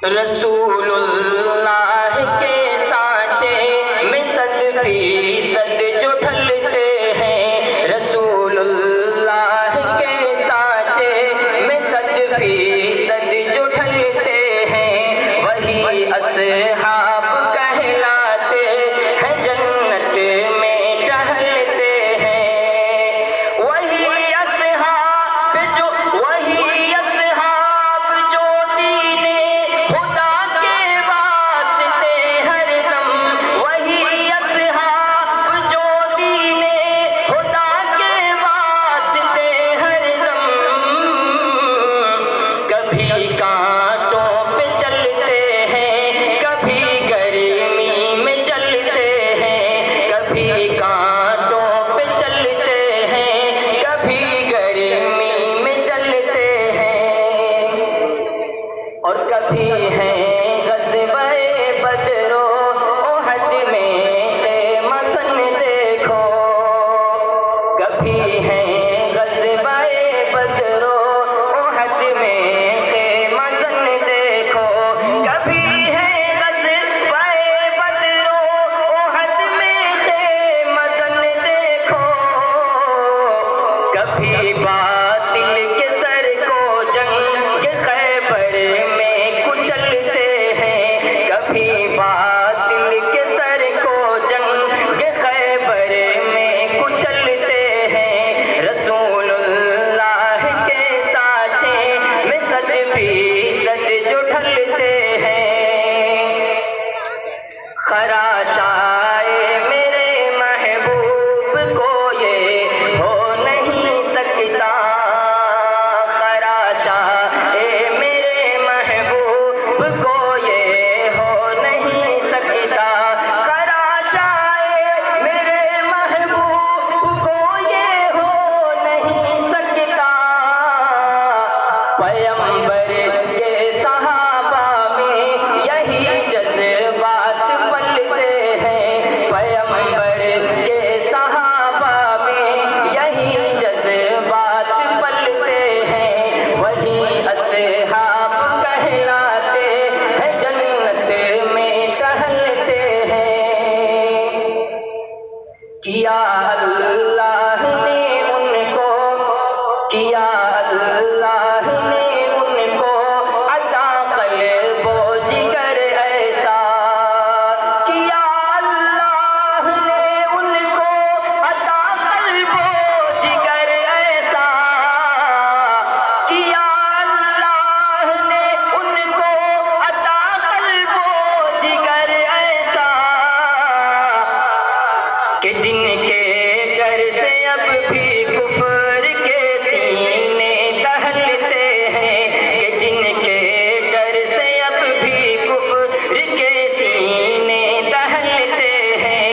رسول اللہ کے سانچے میں 100% جو ڈھلتے ہیں، رسول اللہ کے سانچے میں 100% جو ڈھلتے ہیں، وہی اصحاب کہلاتے ہیں، جنت میں ٹہلتے ہیں۔ وہی اصحاب جو دین خدا کے واسطے ہر دم، وہی اصحاب جو دین خدا کے واسطے ہر دم، کبھی کانٹوں پہ چلتے ہیں، کبھی گرمی میں چلتے ہیں، کبھی کانٹوں پہ چلتے ہیں، کبھی گرمی میں چلتے ہیں، اور کبھی ہیں غزوہ بدر و احد میں متن دیکھو، کبھی ہیں غزوہ بدر و احد میں متن دیکھو، کبھی ہیں غزوہ بدر و احد میں متن دیکھو، کبھی باطل کے سر کو جنگ کے خیبر میں کچلتے ہیں، کبھی باطل کے سر کو جنگ کے خیبر میں کچلتے ہیں، رسول اللہ کے سانچے میں 100% جو ڈھلتے ہیں۔ خراش آئے میرے محبوب کو یہ ہو نہیں سکتا، خراش آئے میرے محبوب کو